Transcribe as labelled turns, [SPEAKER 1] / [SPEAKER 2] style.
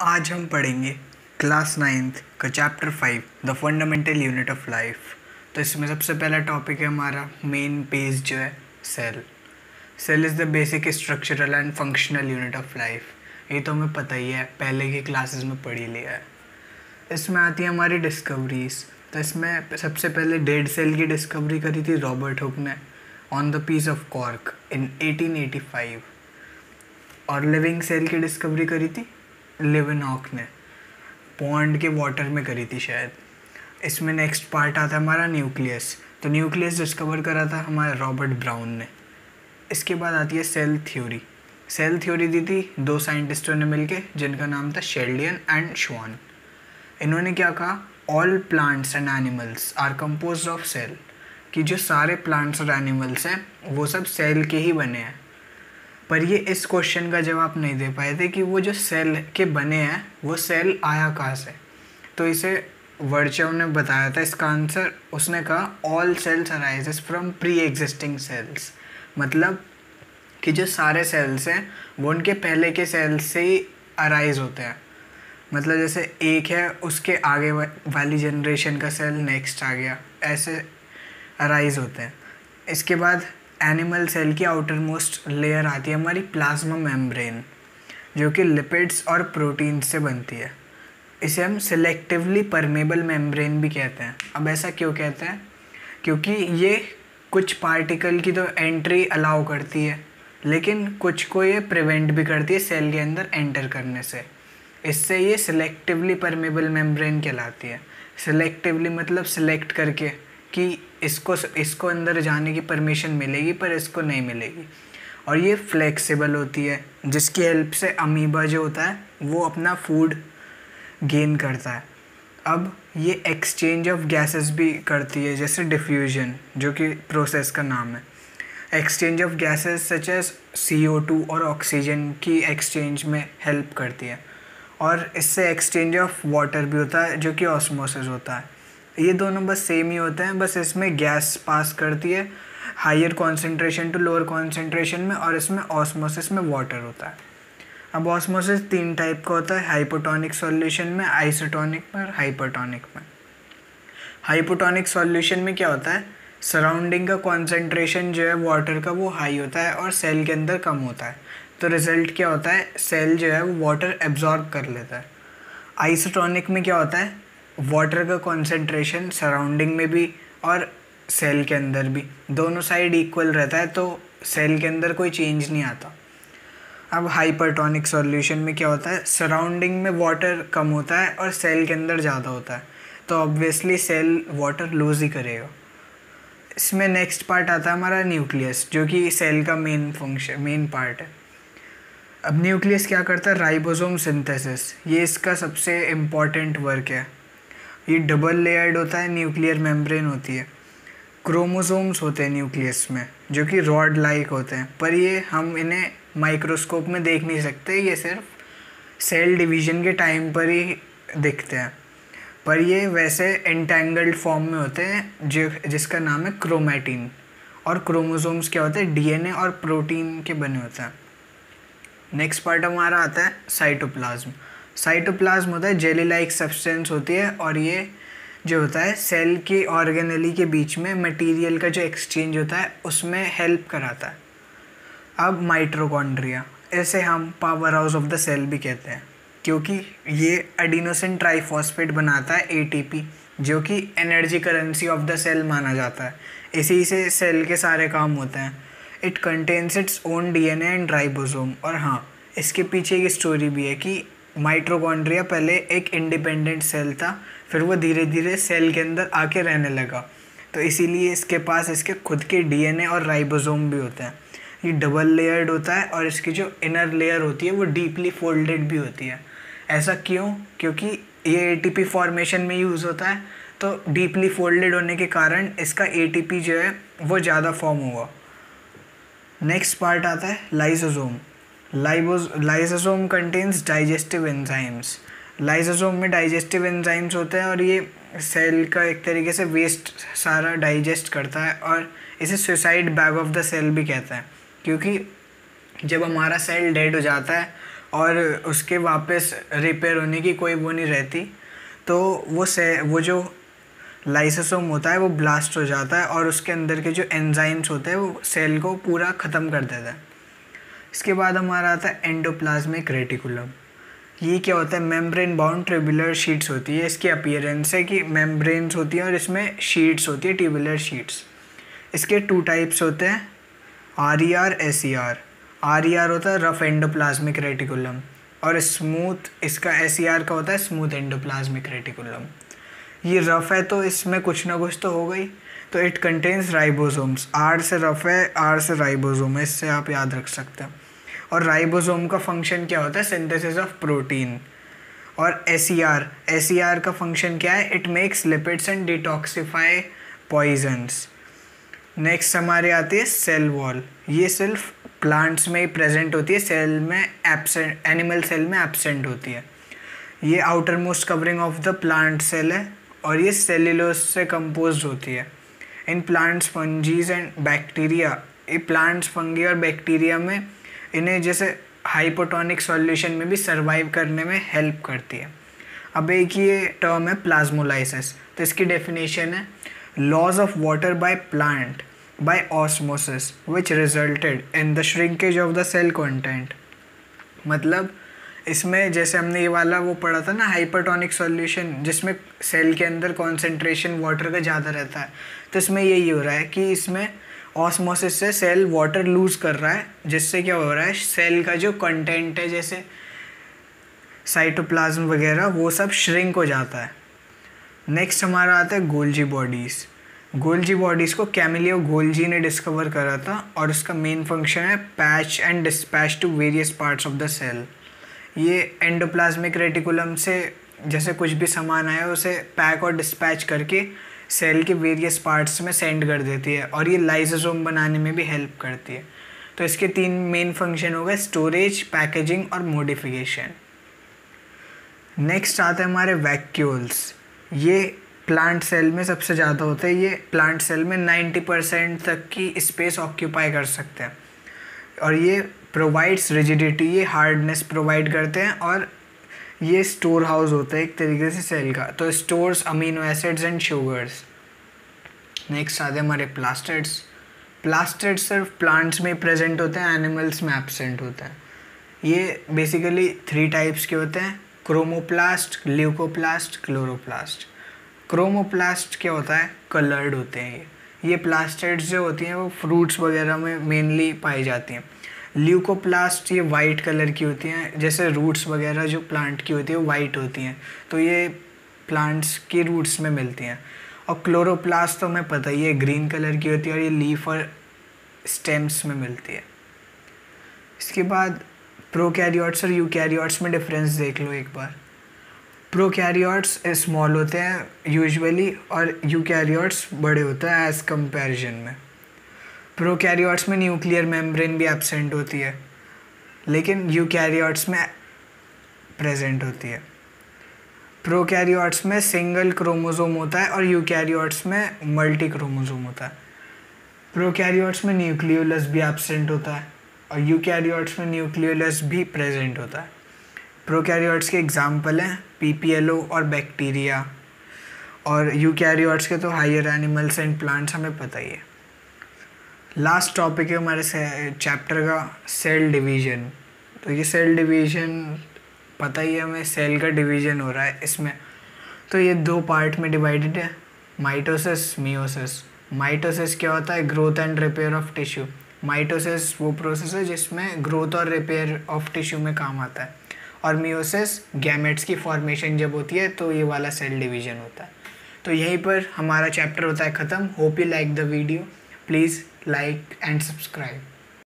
[SPEAKER 1] आज हम पढ़ेंगे क्लास 9th का chapter 5 the fundamental unit of life. तो इसमें सबसे पहला टॉपिक है हमारा मेन पेज जो है cell. Cell is the basic structural and functional unit of life. ये तो हमें पता ही है, पहले की क्लासेस में पढ़ ही लिया है। इसमें आती है हमारी डिस्कवरीज। तो इसमें सबसे पहले डेड सेल की डिस्कवरी करी थी रॉबर्ट हुक ने on the piece of cork in 1885। और लिविंग सेल की डिस्कवरी करी थी लेवेनहॉक ने पॉन्ड के वाटर में करी थी शायद। इसमें नेक्स्ट पार्ट आता है हमारा न्यूक्लियस। तो न्यूक्लियस डिस्कवर करा था हमारे रॉबर्ट ब्राउन ने। इसके बाद आती है सेल थ्योरी। सेल थ्योरी दी थी दो साइंटिस्टों ने मिलके, जिनका नाम था शेल्डियन एंड श्वान। इन्होंने क्या कहा, all plants and animals are composed of cell, कि जो सारे प्लांट्स और एनिमल्स हैं वो सब सेल के ही बने हैं। पर ये इस क्वेश्चन का जवाब नहीं दे पाए थे कि वो जो सेल के बने हैं वो सेल आया कहाँ से। तो इसे वर्चव ने बताया था इसका आंसर। उसने कहा all cells arises from pre existing cells, मतलब कि जो सारे सेल्स हैं वो उनके पहले के सेल्स से ही अराइज होते हैं। मतलब जैसे एक है, उसके आगे वाली जनरेशन का सेल नेक्स्ट आ गया, ऐसे अराइज होते हैं। इसके बाद एनिमल सेल की आउटर मोस्ट लेयर आती है हमारी प्लाज्मा मेम्ब्रेन, जो कि लिपिड्स और प्रोटीन से बनती है। इसे हम सिलेक्टिवली परमेबल मेम्ब्रेन भी कहते हैं। अब ऐसा क्यों कहते हैं? क्योंकि ये कुछ पार्टिकल की तो एंट्री अलाउ करती है, लेकिन कुछ को ये प्रिवेंट भी करती है सेल के अंदर एंटर करने से। इससे ये सिलेक्टिवली परमेबल मेम्ब्रेन कहलाती है। सिलेक्टिवली मतलब सिलेक्ट करके कि इसको अंदर जाने की परमिशन मिलेगी पर इसको नहीं मिलेगी। और ये फ्लेक्सिबल होती है, जिसकी हेल्प से अमीबा जो होता है वो अपना फूड गेन करता है। अब ये एक्सचेंज ऑफ गैसेस भी करती है, जैसे डिफ्यूजन, जो कि प्रोसेस का नाम है। Exchange of gases such as CO2 और ऑक्सीजन की एक्सचेंज में हेल्प करती है। और इससे एक्सचेंज ऑफ वाटर भी होता है, जो कि ऑस्मोसिस होता है। ये दोनों बस सेम ही होते हैं, बस इसमें गैस पास करती है higher concentration to lower concentration में, और इसमें ऑस्मोसिस में वाटर होता है। अब ऑस्मोसिस 3 टाइप का होता है, हाइपोटोनिक सॉल्यूशन में, आइसोटोनिक में और हाइपरटोनिक में। हाइपोटोनिक सॉल्यूशन में क्या होता है, सराउंडिंग का कॉन्सेंट्रेशन जो है वाटर का वो हाई होता है और सेल के अंदर कम होता है। तो रिजल्ट क्या होता है, सेल जो है वो वाटर एब्जॉर्ब कर लेता है। आइसोटोनिक में क्या होता है, वाटर का कॉन्सेंट्रेशन सराउंडिंग में भी और सेल के अंदर भी दोनों साइड इक्वल रहता है, तो सेल के अंदर कोई चेंज नहीं आता। अब हाइपरटोनिक सॉल्यूशन में क्या होता है, सराउंडिंग में वाटर कम होता है और सेल के अंदर ज़्यादा होता है, तो ऑब्वियसली सेल वाटर लूज ही करेगा। इसमें नेक्स्ट पार्ट आता है हमारा न्यूक्लियस, जो कि सेल का मेन पार्ट है। अब न्यूक्लियस क्या करता है, राइबोसोम सिंथेसिस, ये इसका सबसे इम्पॉर्टेंट वर्क है। ये डबल लेयर्ड होता है, न्यूक्लियर मेम्ब्रेन होती है। क्रोमोसोम्स होते हैं न्यूक्लियस में, जो कि रॉड लाइक होते हैं, पर ये हम इन्हें माइक्रोस्कोप में देख नहीं सकते, ये सिर्फ सेल डिवीजन के टाइम पर ही दिखते हैं। पर ये वैसे एंटेंगल्ड फॉर्म में होते हैं, जिसका नाम है क्रोमैटिन। और क्रोमोसोम्स क्या होते हैं, DNA और प्रोटीन के बने होते हैं। नेक्स्ट पार्ट हमारा आता है साइटोप्लाज्म। साइटोप्लाज्म होता है जेली लाइक सब्सटेंस होती है, और ये जो होता है सेल की ऑर्गेनेली के बीच में मटेरियल का जो एक्सचेंज होता है उसमें हेल्प कराता है। अब माइटोकॉन्ड्रिया, इसे हम power house of the cell भी कहते हैं, क्योंकि ये एडिनोसिन ट्राइफॉस्फेट बनाता है ATP, जो कि energy currency of the cell माना जाता है। इसी से सेल के सारे काम होते हैं। It contains its own DNA and ribosome. और हाँ, इसके पीछे एक स्टोरी भी है कि माइटोकॉन्ड्रिया पहले एक इंडिपेंडेंट सेल था, फिर वो धीरे धीरे सेल के अंदर आके रहने लगा, तो इसीलिए इसके पास इसके खुद के DNA और राइबोसोम भी होते हैं। ये डबल लेयर्ड होता है, और इसकी जो इनर लेयर होती है वो डीपली फोल्डेड भी होती है। ऐसा क्यों? क्योंकि ये ATP फॉर्मेशन में यूज़ होता है, तो डीपली फोल्डेड होने के कारण इसका ATP जो है वो ज़्यादा फॉर्म होगा। नेक्स्ट पार्ट आता है lysosome. Lysosome contains digestive enzymes. Lysosome में डाइजेस्टिव एंजाइम्स होते हैं, और ये सेल का एक तरीके से वेस्ट सारा डाइजेस्ट करता है, और इसे suicide bag of the cell भी कहते हैं, क्योंकि जब हमारा सेल डेड हो जाता है और उसके वापस रिपेयर होने की कोई वो नहीं रहती, तो वो जो लाइसोसोम होता है वो ब्लास्ट हो जाता है और उसके अंदर के जो एंजाइम्स होते हैं वो सेल को पूरा ख़त्म कर देता है। इसके बाद हमारा आता है एंडोप्लाज्मिक रेटिकुलम। ये क्या होता है? मेम्ब्रेन बाउंड ट्यूबुलर शीट्स होती है। इसकी अपीयरेंस है कि मेम्ब्रेन्स होती हैं और इसमें शीट्स होती है, ट्यूबुलर शीट्स। इसके 2 टाइप्स होते हैं, RER, SER। RER होता है रफ एंडोप्लाज्मिक रेटिकुलम और स्मूथ, इसका SER का होता है स्मूथ एंडोप्लाज्मिक रेटिकुलम। ये रफ है तो इसमें कुछ ना कुछ तो होगा ही, तो इट कंटेन्स राइबोसोम्स। R से रफ है, R से राइबोसोम है, इससे आप याद रख सकते हैं। और राइबोसोम का फंक्शन क्या होता है? Synthesis of protein. और SER का फंक्शन क्या है? It makes lipids and detoxify poisons. Next हमारे आती है सेल वॉल। ये सिर्फ प्लांट्स में ही प्रेजेंट होती है, सेल में एब्सेंट, एनिमल सेल में एब्सेंट होती है। ये outer most covering of the plant cell है और ये सेल्यूलोज से कंपोज होती है। In plants, fungi and bacteria, ये प्लांट्स, फंगी और बैक्टीरिया में इन्हें जैसे हाइपोटोनिक सॉल्यूशन में भी सर्वाइव करने में हेल्प करती है। अब एक ये टर्म है प्लाज्मोलाइसिस, तो इसकी डेफिनेशन है loss of water by plant by osmosis which resulted in the shrinkage of the cell content. मतलब इसमें जैसे हमने ये वाला वो पढ़ा था ना, हाइपरटोनिक सॉल्यूशन, जिसमें सेल के अंदर कॉन्सेंट्रेशन वाटर का ज़्यादा रहता है, तो इसमें यही हो रहा है कि इसमें ऑस्मोसिस से सेल वाटर लूज़ कर रहा है, जिससे क्या हो रहा है, सेल का जो कंटेंट है जैसे साइटोप्लाज्म वगैरह वो सब श्रिंक हो जाता है। नेक्स्ट हमारा आता है गोल्जी बॉडीज़। गोल्जी बॉडीज़ को कैमिलियो गोल्जी ने डिस्कवर करा था और उसका मेन फंक्शन है patch and dispatch to various parts of the cell. ये एंडोप्लाज्मिक रेटिकुलम से जैसे कुछ भी सामान आया उसे पैक और डिस्पैच करके सेल के वेरियस पार्ट्स में सेंड कर देती है और ये लाइसोसोम बनाने में भी हेल्प करती है। तो इसके 3 मेन फंक्शन हो गए, स्टोरेज, पैकेजिंग और मॉडिफिकेशन। नेक्स्ट आते हैं हमारे वैक्यूल्स। ये प्लांट सेल में सबसे ज़्यादा होते हैं। ये प्लांट सेल में 90% तक की स्पेस ऑक्यूपाई कर सकते हैं और ये प्रोवाइड्स रिजिडिटी, ये हार्डनेस प्रोवाइड करते हैं और ये स्टोर हाउस होता है एक तरीके से सेल का, तो stores amino acids and sugars. Next आते हैं हमारे प्लास्टिड्स। प्लास्टिड्स सिर्फ प्लांट्स में प्रेजेंट होते हैं, एनिमल्स में एब्सेंट होते हैं। ये बेसिकली 3 टाइप्स के होते हैं, क्रोमोप्लास्ट, ल्यूकोप्लास्ट, क्लोरोप्लास्ट। क्रोमोप्लास्ट क्या होता है? कलर्ड होते हैं ये प्लास्टिड्स जो होती हैं वो फ्रूट्स वगैरह में मेनली पाई जाती हैं। ल्यूकोप्लास्ट ये वाइट कलर की होती हैं, जैसे रूट्स वगैरह जो प्लांट की होती है वो वाइट होती हैं, तो ये प्लांट्स की रूट्स में मिलती हैं। और क्लोरोप्लास्ट तो हमें पता ही है, ग्रीन कलर की होती है और ये लीफ और स्टेम्स में मिलती है। इसके बाद प्रोकैरियोट्स और यूकैरियोट्स में डिफरेंस देख लो एक बार। प्रोकैरियोट्स स्मॉल होते हैं यूजुअली और यूकैरियोट्स बड़े होते हैं एज कंपैरिजन में। प्रोकैरियोट्स में न्यूक्लियर मेम्ब्रेन भी एब्सेंट होती है, लेकिन यूकैरियोट्स में प्रेजेंट होती है। प्रोकैरियोट्स में सिंगल क्रोमोसोम होता है और यूकैरियोट्स में मल्टी क्रोमोसोम होता है। प्रोकैरियोट्स में न्यूक्लियोलस भी एब्सेंट होता है और यूकैरियोट्स में न्यूक्लियोलस भी प्रेजेंट होता है। प्रोकैरियोट्स के एग्जाम्पल हैं PPLO और बैक्टीरिया, और यूकैरियोट्स के तो हायर एनिमल्स एंड प्लांट्स हमें पता ही है। लास्ट टॉपिक है हमारे चैप्टर का, सेल डिवीजन। तो ये सेल डिवीजन पता ही है हमें, सेल का डिवीजन हो रहा है इसमें। तो ये 2 पार्ट में डिवाइडेड है, माइटोसिस, मियोसिस। माइटोसिस क्या होता है? Growth and repair of tissue. Mitosis वो प्रोसेस है जिसमें ग्रोथ और रिपेयर ऑफ टिश्यू में काम आता है, और मियोसिस गैमेट्स की फॉर्मेशन जब होती है तो ये वाला सेल डिवीजन होता है। तो यहीं पर हमारा चैप्टर होता है ख़त्म। Hope you like the video, please like and subscribe.